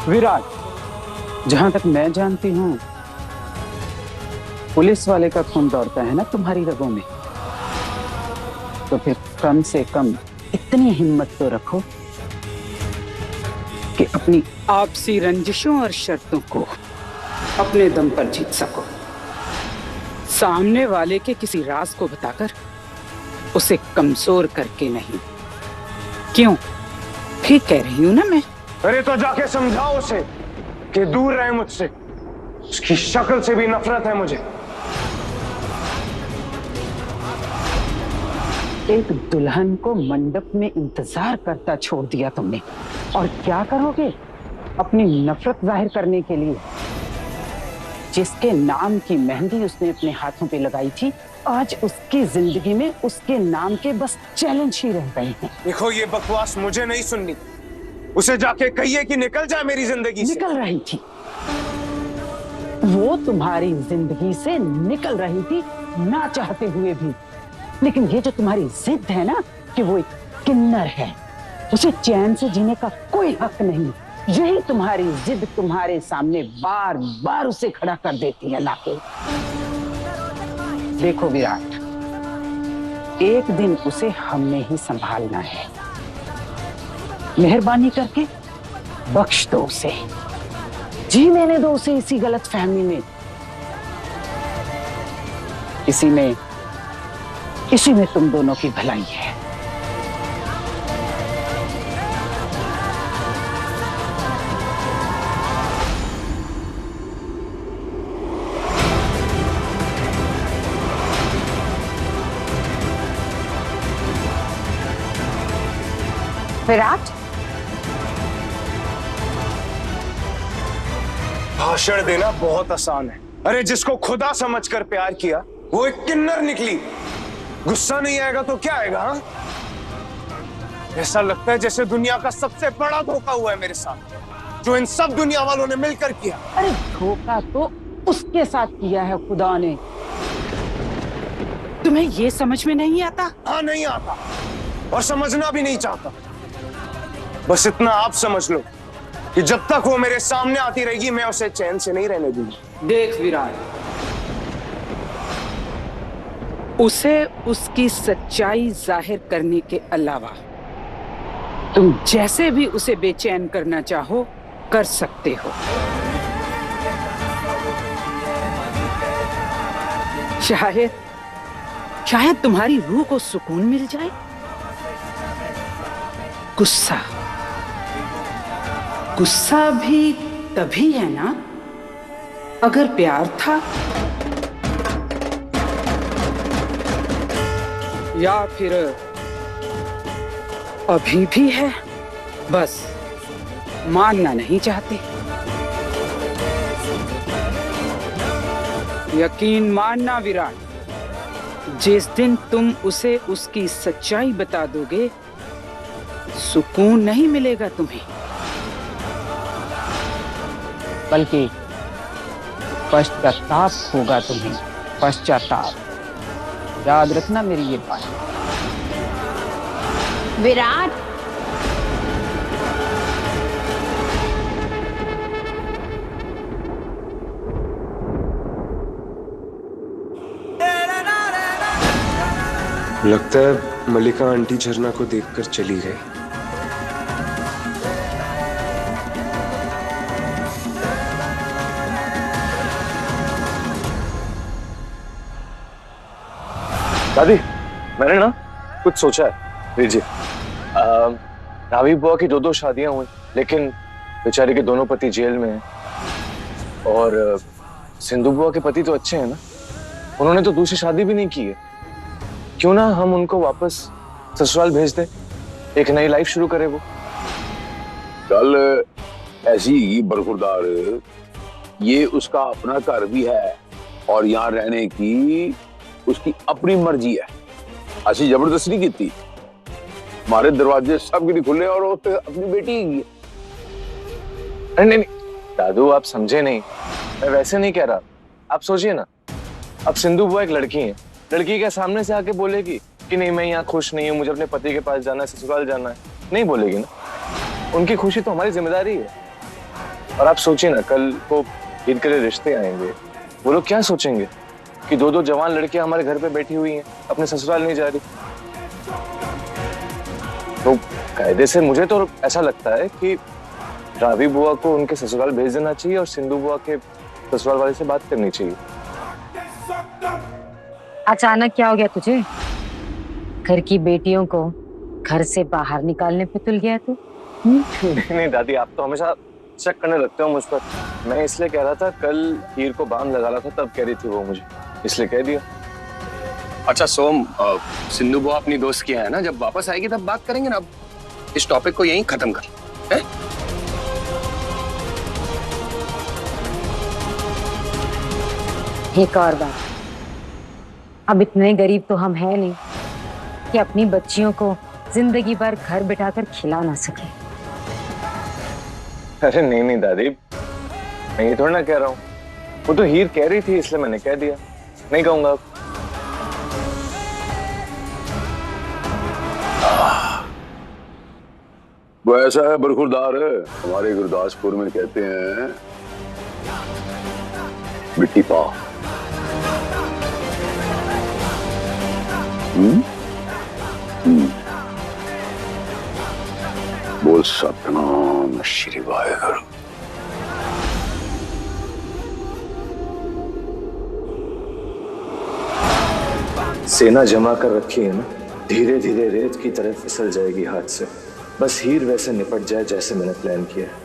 विराट, जहां तक मैं जानती हूँ पुलिस वाले का खून दौड़ता है ना तुम्हारी रगों में, तो फिर कम से कम इतनी हिम्मत तो रखो कि अपनी आपसी रंजिशों और शर्तों को अपने दम पर जीत सको, सामने वाले के किसी राज को बताकर उसे कमजोर करके नहीं। क्यों? ठीक कह रही हूं ना मैं? अरे तो जाके समझाओ उसे कि दूर रहे मुझसे, उसकी शक्ल से भी नफरत है मुझे। एक दुल्हन को मंडप में इंतजार करता छोड़ दिया तुमने, और क्या करोगे अपनी नफरत जाहिर करने के लिए? जिसके नाम की मेहंदी उसने अपने हाथों पे लगाई थी, आज उसकी जिंदगी में उसके नाम के बस चैलेंज ही रह गए हैं। देखो, ये बकवास मुझे नहीं सुननी। उसे जाके कहिए कि निकल जाए मेरी जिंदगी से। निकल रही थी वो, तुम्हारी जिंदगी से निकल रही थी ना चाहते हुए भी। लेकिन ये जो तुम्हारी जिद है ना कि वो एक किन्नर है, उसे चैन से जीने का कोई हक नहीं, यही तुम्हारी जिद तुम्हारे सामने बार बार उसे खड़ा कर देती है लाके। देखो विराट, एक दिन उसे हमने ही संभालना है। मेहरबानी करके बख्श दो उसे, जी लेने दो उसे इसी गलत फहमी में। इसी में तुम दोनों की भलाई है। विराट, भाषण देना बहुत आसान है। अरे जिसको खुदा समझकर प्यार किया वो एक किन्नर निकली। गुस्सा नहीं आएगा तो क्या आएगा? हा? ऐसा लगता है जैसे दुनिया का सबसे बड़ा धोखा हुआ है मेरे साथ, जो इन सब दुनिया वालों ने मिलकर किया। अरे धोखा तो उसके साथ किया है खुदा ने। तुम्हें ये समझ में नहीं आता? हाँ, नहीं आता, और समझना भी नहीं चाहता। बस इतना आप समझ लो कि जब तक वो मेरे सामने आती रहेगी मैं उसे चैन से नहीं रहने दूंगी। देख विराट, उसे उसकी सच्चाई जाहिर करने के अलावा तुम जैसे भी उसे बेचैन करना चाहो कर सकते हो। शायद तुम्हारी रूह को सुकून मिल जाए। गुस्सा भी तभी है ना अगर प्यार था, या फिर अभी भी है, बस मानना नहीं चाहते। यकीन मानना विराट, जिस दिन तुम उसे उसकी सच्चाई बता दोगे, सुकून नहीं मिलेगा तुम्हें, बल्कि पश्चाताप होगा तुम्हें। पश्चाताप, याद रखना मेरी ये बात। विराट, लगता है मल्लिका आंटी झरना को देखकर चली गई। दादी, मैंने ना कुछ सोचा है। लीजिए, रावी बुआ की दो शादियां हुई, लेकिन बेचारी के दोनों पति जेल में हैं। और सिंधु बुआ के पति तो अच्छे हैं ना, उन्होंने तो दूसरी शादी भी नहीं की है। क्यों ना हम उनको वापस ससुराल भेज दें, एक नई लाइफ शुरू करे वो। चल, ऐसी बरखुरदार, ये उसका अपना घर भी है और यहाँ रहने की उसकी अपनी मर्जी है। ऐसी जबरदस्ती नहीं की। हमारे दरवाजे सब के खुले और वो अपनी बेटी की। नहीं, दादू आप समझे नहीं, मैं वैसे नहीं कह रहा। आप सोचिए ना, अब सिंधु बुआ एक लड़की है, लड़की के सामने से आके बोलेगी कि नहीं मैं यहाँ खुश नहीं हूँ, मुझे अपने पति के पास जाना है, ससुराल जाना है, नहीं बोलेगी ना। उनकी खुशी तो हमारी जिम्मेदारी है। और आप सोचिए ना, कल को ईद के लिए रिश्ते आएंगे, वो लोग क्या सोचेंगे कि दो दो जवान लड़कियां हमारे घर पे बैठी हुई हैं, अपने ससुराल नहीं जा रही। तो कायदे से मुझे तो ऐसा लगता है कि रावी बुआ को उनके ससुराल भेज देना चाहिए और सिंधु बुआ के ससुराल वाले से बात करनी चाहिए। अचानक क्या हो गया तुझे? घर की बेटियों को घर से बाहर निकालने पे तुल गया तू? नहीं दादी, आप तो हमेशा शक करने लगते हो मुझ पर। मैं इसलिए कह रहा था, कल हीर को बांध लगा रहा था तब कह रही थी वो मुझे, इसलिए कह दिया। अच्छा सोम, सिंधु बुआ अपनी दोस्त की है ना, जब वापस आएगी तब बात करेंगे ना। अब इस टॉपिक को यहीं खत्म कर है? एक और बात, अब इतने गरीब तो हम हैं नहीं कि अपनी बच्चियों को जिंदगी भर घर बिठाकर खिला ना सके। अरे नहीं नहीं दादी, मैं ये थोड़ा ना कह रहा हूँ, वो तो हीर कह रही थी इसलिए मैंने कह दिया, नहीं कहूंगा अब। वो ऐसा है बरखुरदार, हमारे गुरदासपुर में कहते हैं मिट्टी पाव। बोल सतनाम श्री वाहेगुरु। सेना जमा कर रखी है ना, धीरे धीरे रेत की तरह फिसल जाएगी हाथ से। बस हीर वैसे निपट जाए जैसे मैंने प्लान किया है।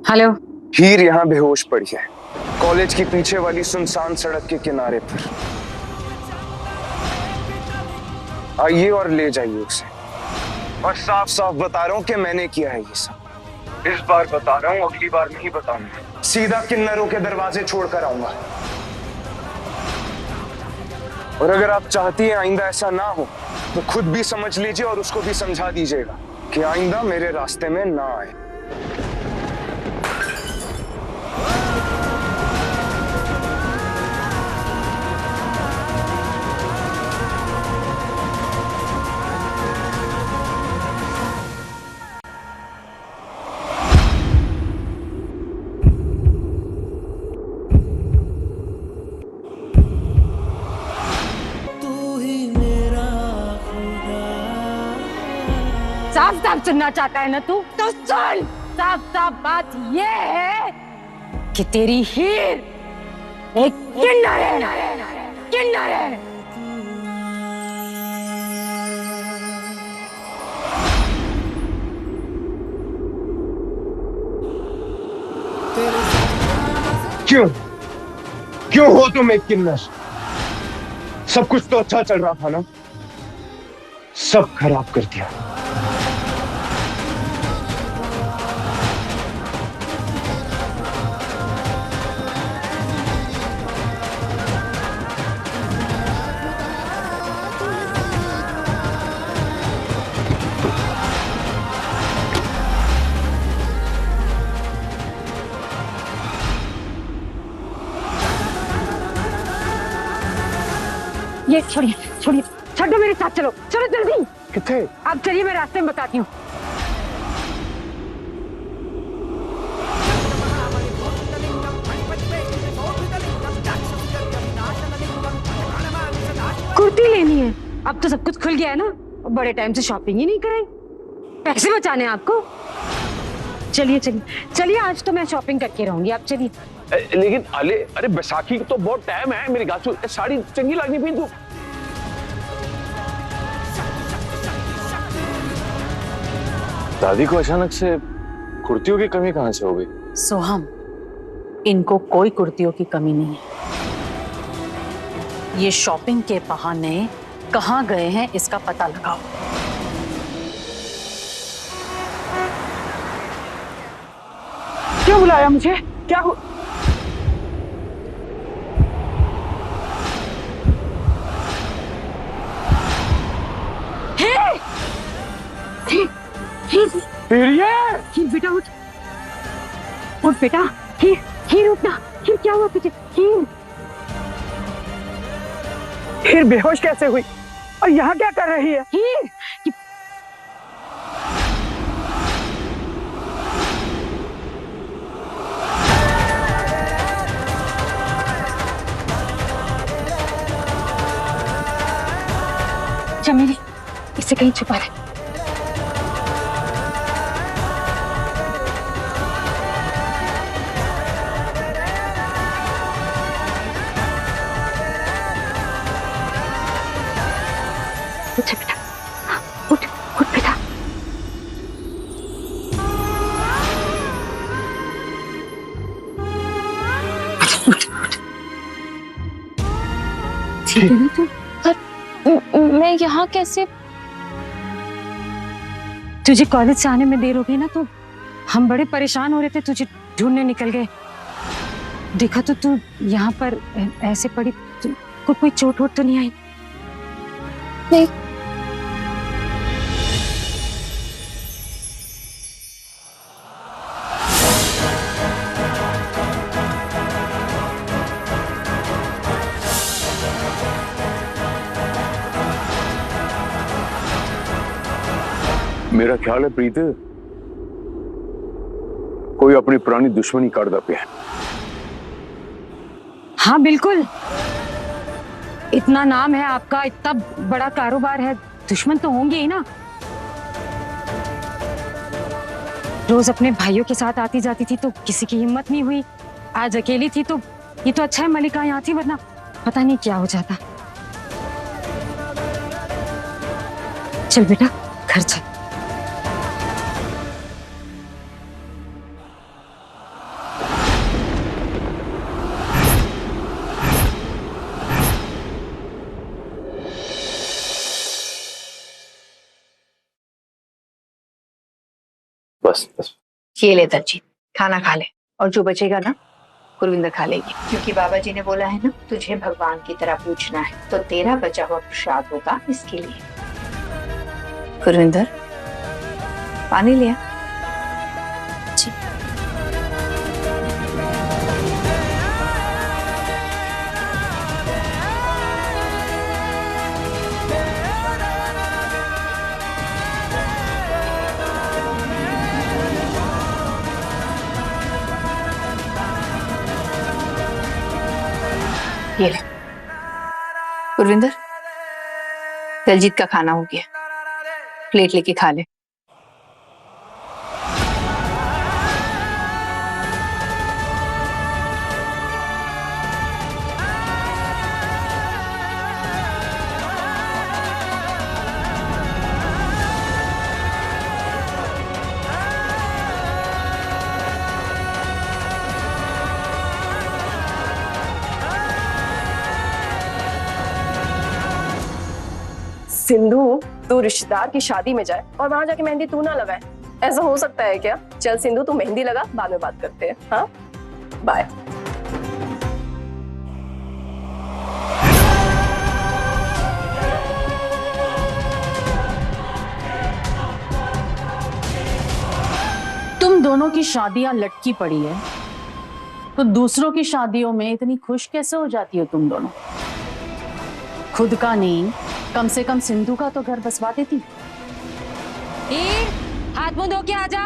हेलो। हीर यहाँ बेहोश पड़ी है, कॉलेज की पीछे वाली सुनसान सड़क के किनारे पर। आइए और ले जाइए उसे। और साफ साफ बता रहा हूँ कि मैंने किया है ये सब। इस बार बता रहा हूँ, अगली बार नहीं बताऊंगा। सीधा किन्नरों के दरवाजे छोड़कर आऊंगा। और अगर आप चाहती हैं आइंदा ऐसा ना हो, तो खुद भी समझ लीजिए और उसको भी समझा दीजिएगा कि आइंदा मेरे रास्ते में ना आए। साफ साफ सुनना चाहता है ना तू, तो सुन। साफ साफ बात ये है कि तेरी हीर एक किन्नर है, किन्नर है। क्यों क्यों हो तुम एक किन्नर? सब कुछ तो अच्छा चल रहा था ना, सब खराब कर दिया। ये छोड़िए, छोड़िए, छड्डो, मेरे साथ चलो, चलो जल्दी। किथे? आप चलिए, मैं रास्ते में बताती हूँ। कुर्ती लेनी है। अब तो सब कुछ खुल गया है ना, बड़े टाइम से शॉपिंग ही नहीं कराई। पैसे बचाने हैं आपको। चलिए चलिए चलिए, आज तो मैं शॉपिंग करके रहूंगी, आप चलिए। लेकिन अरे बैसाखी तो बहुत टाइम है, मेरी गाछू साड़ी चंगी लगनी भी तू। दादी को अचानक से कुर्तियों की कमी कहां से हो गई? सोहम, इनको कोई कुर्तियों की कमी नहीं है। ये शॉपिंग के बहाने कहाँ गए हैं इसका पता लगाओ। क्यों बुलाया मुझे? क्या हो? हीर बेटा उठ, उठ बेटा। हीर, हीर उठना। हीर क्या हुआ तुझे? हीर, फिर बेहोश कैसे हुई और यहाँ क्या कर रही है? हीर। चमेली, इसे कहीं छुपा ले। उठ बेटा, उठ, उठ बेटा। ठीक है ना तू? मैं यहाँ कैसे? तुझे कॉलेज से आने में देर हो गई ना, तो हम बड़े परेशान हो रहे थे, तुझे ढूंढने निकल गए। देखा तो तू यहाँ पर ऐसे पड़ी, कोई चोट वोट तो नहीं आई? नहीं। मेरा ख्याल है प्रीत, कोई अपनी पुरानी दुश्मनी काटदा पिया। हाँ बिल्कुल, इतना नाम है आपका, इतना बड़ा कारोबार है, दुश्मन तो होंगे ही ना। रोज अपने भाइयों के साथ आती जाती थी तो किसी की हिम्मत नहीं हुई, आज अकेली थी तो ये तो अच्छा है मलिका यहाँ थी, वरना पता नहीं क्या हो जाता। चल बेटा घर चल। बस बस। ये ले दर्जी, खाना खा ले, और जो बचेगा ना गुरविंदर खा लेगी, क्योंकि बाबा जी ने बोला है ना तुझे भगवान की तरह पूछना है, तो तेरा बचा हुआ प्रसाद होगा इसके लिए। गुरविंदर पानी लिया। जी। ये ले गुरविंदर, दलजीत का खाना हो गया, प्लेट लेके खा ले। सिंधु, तू रिश्तेदार की शादी में जाए और वहां जाके मेहंदी तू ना लगाए, ऐसा हो सकता है क्या? चल सिंधु, तू मेहंदी लगा, बाद में बात करते हैं। हाँ, बाय। तुम दोनों की शादियां लटकी पड़ी है, तो दूसरों की शादियों में इतनी खुश कैसे हो जाती हो तुम दोनों? खुद का नहीं, कम से कम सिंधु का तो घर बसवा देती। हाथ मुंह धो के आजा,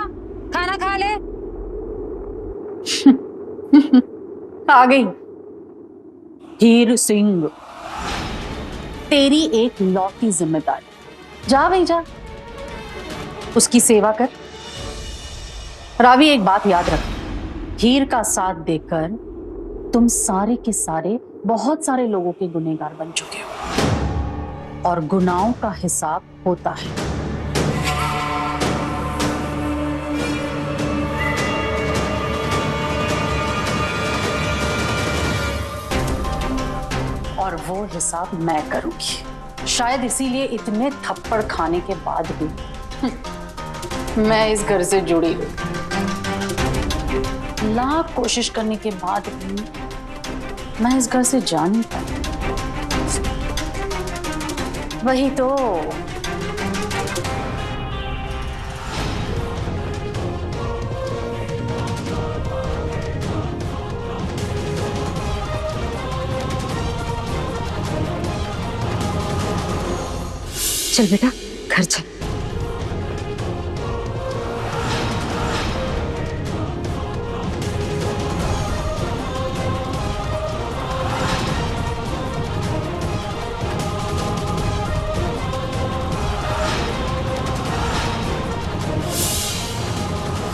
खाना खा ले। आ गई हीर सिंह, तेरी एक लौती जिम्मेदारी, जा भाई जा, उसकी सेवा कर। रावी, एक बात याद रख, हीर का साथ देकर तुम सारे के सारे बहुत सारे लोगों के गुनहगार बन चुके हो, और गुनाहों का हिसाब होता है। और वो हिसाब मैं करूंगी। शायद इसीलिए इतने थप्पड़ खाने के बाद भी मैं इस घर से जुड़ी हूं। लाख कोशिश करने के बाद भी मैं इस घर से जा नहीं पाई। वही तो, चल बेटा घर चल।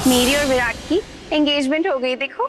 मेरी और विराट की एंगेजमेंट हो गई, देखो।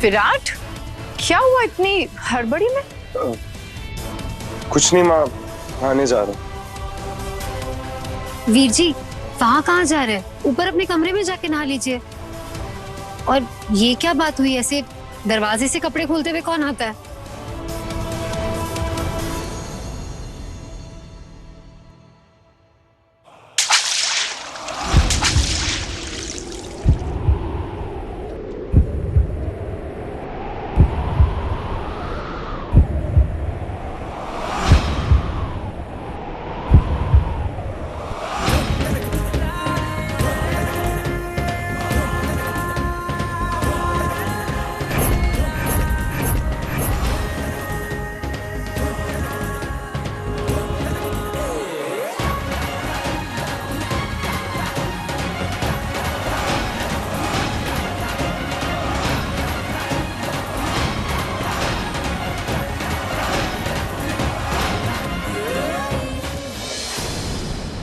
विराट, क्या हुआ इतनी हड़बड़ी में? कुछ नहीं माँ, आने जा रहा हूँ। वीर जी, वहाँ कहाँ जा रहे हैं? ऊपर अपने कमरे में जाके नहा लीजिए। और ये क्या बात हुई, ऐसे दरवाजे से कपड़े खोलते हुए कौन आता है?